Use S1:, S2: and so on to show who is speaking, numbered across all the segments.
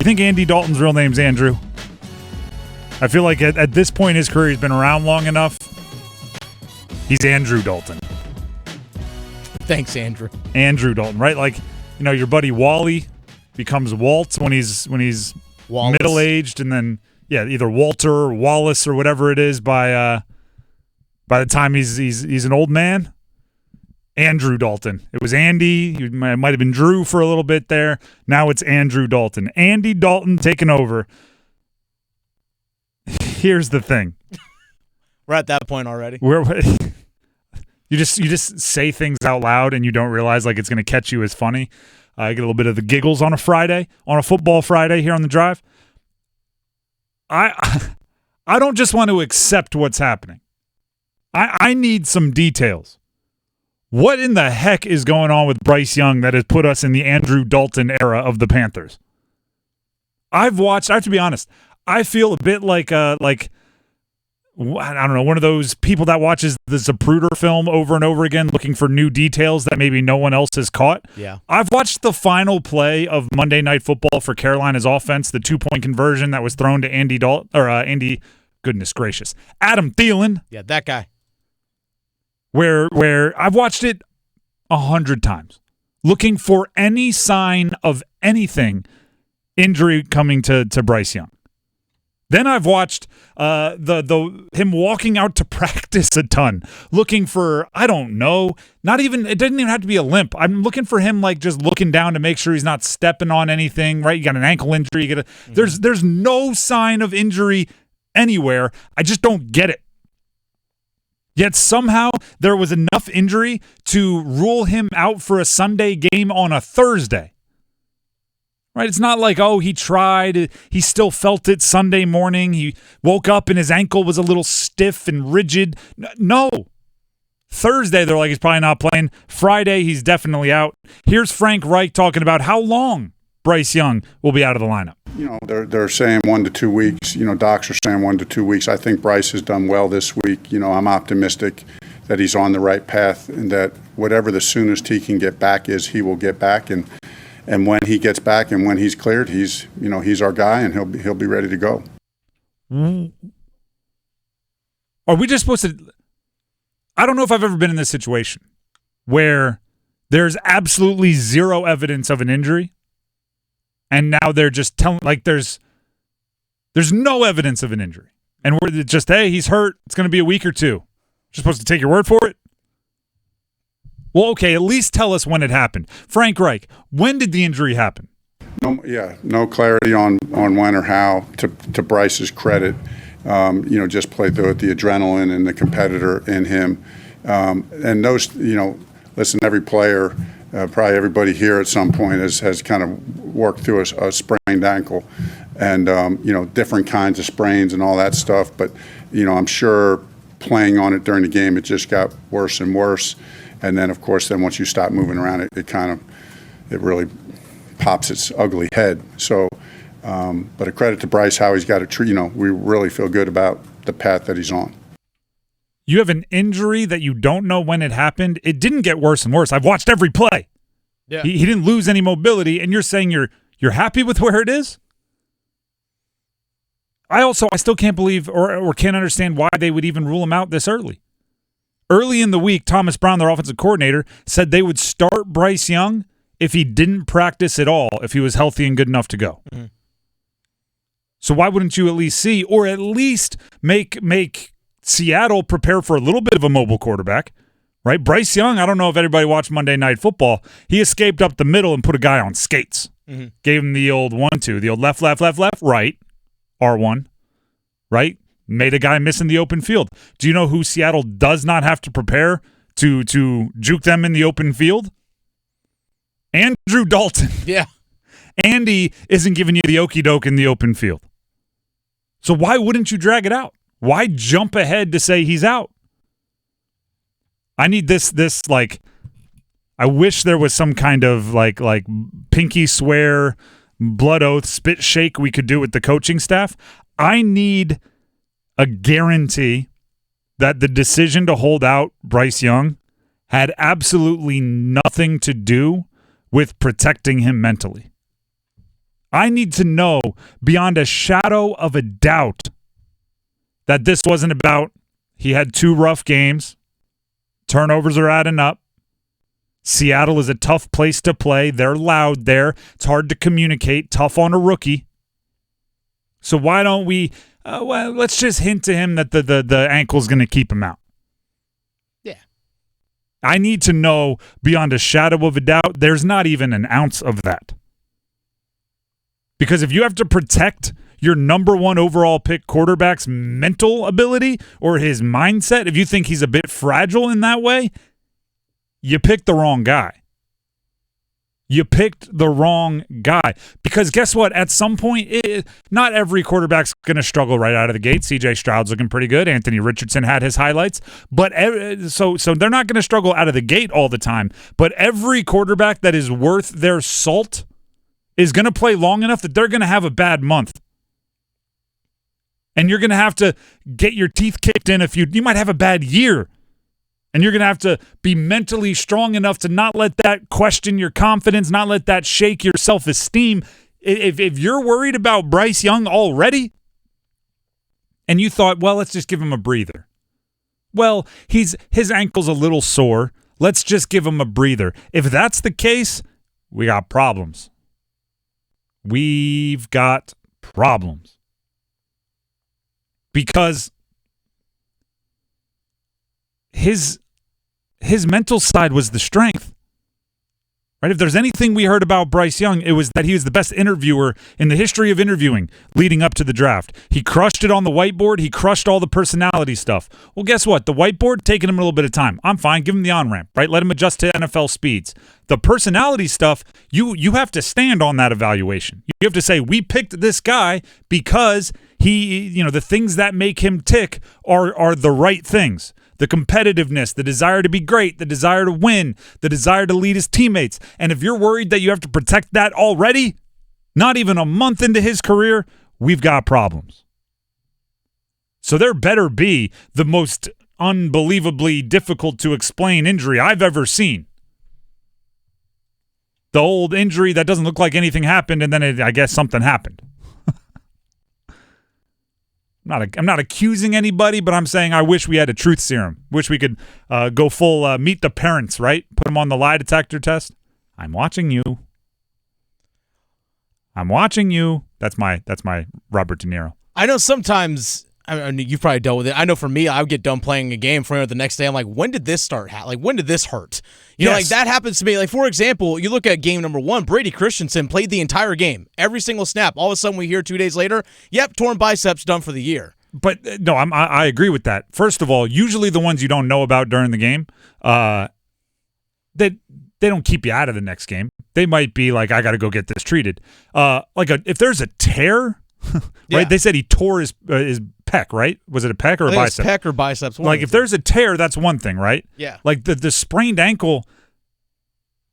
S1: think Andy Dalton's real name's Andrew? I feel like at this point in his career, he's been around long enough. He's Andrew Dalton.
S2: Thanks, Andrew.
S1: Andrew Dalton, right? Like, your buddy Wally becomes Walt when he's middle-aged, and then either Walter or Wallace or whatever it is by the time he's an old man. Andrew Dalton. It was Andy. It might have been Drew for a little bit there. Now it's Andrew Dalton. Andy Dalton taking over. Here's the thing.
S2: We're at that point already.
S1: You just say things out loud and you don't realize like it's going to catch you as funny. I get a little bit of the giggles on a football Friday here on the drive. I don't just want to accept what's happening. I need some details. What in the heck is going on with Bryce Young that has put us in the Andrew Dalton era of the Panthers? I have to be honest, I feel a bit like I don't know, one of those people that watches the Zapruder film over and over again looking for new details that maybe no one else has caught.
S2: Yeah.
S1: I've watched the final play of Monday Night Football for Carolina's offense, the 2-point conversion that was thrown to Adam Thielen.
S2: Yeah, that guy.
S1: Where I've watched it 100 times, looking for any sign of anything injury coming to Bryce Young. Then I've watched him walking out to practice a ton, looking for, I don't know, it doesn't even have to be a limp. I'm looking for him like just looking down to make sure he's not stepping on anything, right? You got an ankle injury, there's no sign of injury anywhere. I just don't get it. Yet somehow there was enough injury to rule him out for a Sunday game on a Thursday. Right? It's not like, he tried. He still felt it Sunday morning. He woke up and his ankle was a little stiff and rigid. No. Thursday, they're like, he's probably not playing. Friday, he's definitely out. Here's Frank Reich talking about how long Bryce Young will be out of the lineup.
S3: They're saying 1 to 2 weeks. Docs are saying 1 to 2 weeks. I think Bryce has done well this week. I'm optimistic that he's on the right path and that whatever the soonest he can get back is, he will get back. And when he gets back and when he's cleared, he's our guy and he'll be ready to go.
S1: Are we just supposed to? I don't know if I've ever been in this situation where there's absolutely zero evidence of an injury. And now they're just telling, like, there's no evidence of an injury. And we're just, hey, he's hurt. It's going to be a week or two. You're supposed to take your word for it? Well, okay, at least tell us when it happened. Frank Reich, when did the injury happen?
S3: No clarity on when or how. To Bryce's credit, just played through it, the adrenaline and the competitor in him. And those, listen, every player, probably everybody here at some point has kind of worked through a sprained ankle and, different kinds of sprains and all that stuff. But, I'm sure playing on it during the game, it just got worse and worse. And then, of course, once you stop moving around, it really pops its ugly head. So, but a credit to Bryce, how he's got it. We really feel good about the path that he's on.
S1: You have an injury that you don't know when it happened. It didn't get worse and worse. I've watched every play. Yeah. He didn't lose any mobility, and you're saying you're happy with where it is? I still can't believe or can't understand why they would even rule him out this early. Early in the week, Thomas Brown, their offensive coordinator, said they would start Bryce Young if he didn't practice at all, if he was healthy and good enough to go. Mm-hmm. So why wouldn't you at least see, or at least make Seattle prepare for a little bit of a mobile quarterback, right? Bryce Young, I don't know if everybody watched Monday Night Football. He escaped up the middle and put a guy on skates. Mm-hmm. Gave him the old 1-2, the old left, right, R1, right? Made a guy miss in the open field. Do you know who Seattle does not have to prepare to juke them in the open field? Andrew Dalton.
S2: Yeah.
S1: Andy isn't giving you the okie doke in the open field. So why wouldn't you drag it out? Why jump ahead to say he's out? I need this like, I wish there was some kind of like pinky swear, blood oath, spit shake we could do with the coaching staff. I need a guarantee that the decision to hold out Bryce Young had absolutely nothing to do with protecting him mentally. I need to know beyond a shadow of a doubt that this wasn't about he had 2 rough games, turnovers are adding up, Seattle is a tough place to play, they're loud there, it's hard to communicate, tough on a rookie. So why don't we, let's just hint to him that the ankle's going to keep him out.
S2: Yeah.
S1: I need to know beyond a shadow of a doubt, there's not even an ounce of that. Because if you have to protect your number 1 overall pick quarterback's mental ability or his mindset, if you think he's a bit fragile in that way, you picked the wrong guy. You picked the wrong guy. Because guess what? At some point, not every quarterback's going to struggle right out of the gate. CJ Stroud's looking pretty good. Anthony Richardson had his highlights. But so they're not going to struggle out of the gate all the time. But every quarterback that is worth their salt is going to play long enough that they're going to have a bad month. And you're going to have to get your teeth kicked in you might have a bad year. And you're going to have to be mentally strong enough to not let that question your confidence, not let that shake your self-esteem. If you're worried about Bryce Young already, and you thought, well, let's just give him a breather. Well, his ankle's a little sore. Let's just give him a breather. If that's the case, we got problems. We've got problems. Because his mental side was the strength. Right? If there's anything we heard about Bryce Young, it was that he was the best interviewer in the history of interviewing leading up to the draft. He crushed it on the whiteboard. He crushed all the personality stuff. Well, guess what? The whiteboard, taking him a little bit of time. I'm fine. Give him the on-ramp, right? Let him adjust to NFL speeds. The personality stuff, you have to stand on that evaluation. You have to say, we picked this guy because he, the things that make him tick are the right things. The competitiveness, the desire to be great, the desire to win, the desire to lead his teammates. And if you're worried that you have to protect that already, not even a month into his career, we've got problems. So there better be the most unbelievably difficult to explain injury I've ever seen. The old injury that doesn't look like anything happened, and then I guess something happened. I'm not accusing anybody, but I'm saying I wish we had a truth serum. Wish we could go full meet the parents, right? Put them on the lie detector test. I'm watching you. I'm watching you. That's my Robert De Niro.
S2: I know sometimes, I mean, you've probably dealt with it. I know for me, I would get done playing a game for the next day. I'm like, when did this start? When did this hurt? You know, like that happens to me. Like, for example, you look at game number 1, Brady Christensen played the entire game, every single snap. All of a sudden we hear 2 days later, yep, torn biceps, done for the year.
S1: But no, I agree with that. First of all, usually the ones you don't know about during the game, they don't keep you out of the next game. They might be like, I got to go get this treated. If there's a tear, right?
S2: Yeah.
S1: They said he tore his pec, right? Was it a pec or a bicep?
S2: Pec or biceps.
S1: Like if there's a tear, that's one thing, right?
S2: Yeah.
S1: Like the sprained ankle.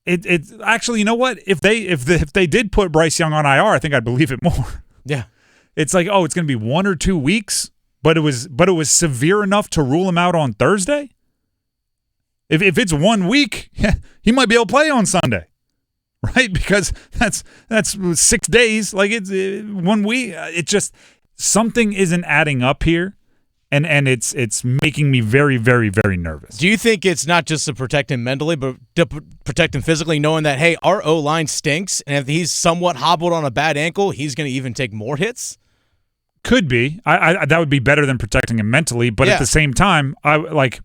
S1: It actually, you know what? If they did put Bryce Young on IR, I think I'd believe it more.
S2: Yeah.
S1: It's like, oh, it's going to be 1 or 2 weeks, but it was severe enough to rule him out on Thursday. If it's 1 week, yeah, he might be able to play on Sunday, right? Because that's 6 days. Like it's 1 week. It just something isn't adding up here, and it's making me very, very, very nervous.
S2: Do you think it's not just to protect him mentally, but to protect him physically, knowing that, hey, our O-line stinks, and if he's somewhat hobbled on a bad ankle, he's going to even take more hits?
S1: Could be. I that would be better than protecting him mentally, but at the same time, because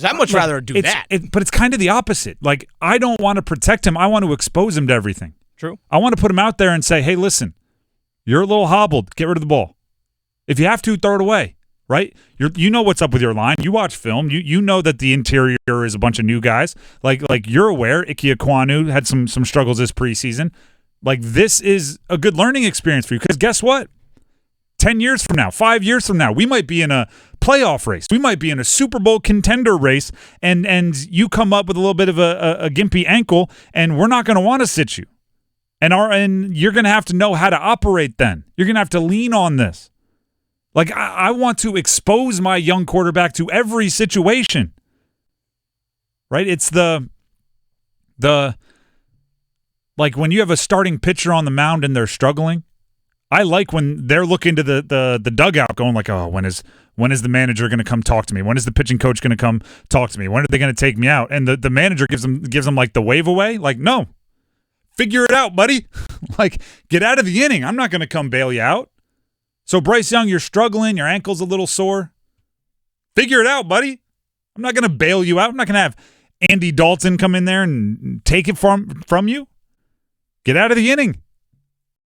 S2: I'd much rather do that.
S1: But it's kind of the opposite. Like, I don't want to protect him. I want to expose him to everything.
S2: True.
S1: I want to put him out there and say, hey, listen, you're a little hobbled. Get rid of the ball. If you have to, throw it away, right? You know what's up with your line. You watch film. You know that the interior is a bunch of new guys. Like you're aware, Ike Ekwonu had some struggles this preseason. Like, this is a good learning experience for you, because guess what? 10 years from now, 5 years from now, we might be in a playoff race. We might be in a Super Bowl contender race, and you come up with a little bit of a gimpy ankle, and we're not going to want to sit you. And you're going to have to know how to operate then. You're going to have to lean on this. Like, I want to expose my young quarterback to every situation. Right? It's the Like when you have a starting pitcher on the mound and they're struggling, I like when they're looking to the dugout going like, oh, when is the manager going to come talk to me? When is the pitching coach going to come talk to me? When are they going to take me out? And the manager gives them like the wave away. Like, no, figure it out, buddy. Like, get out of the inning. I'm not going to come bail you out. So Bryce Young, you're struggling. Your ankle's a little sore. Figure it out, buddy. I'm not going to bail you out. I'm not going to have Andy Dalton come in there and take it from you. Get out of the inning.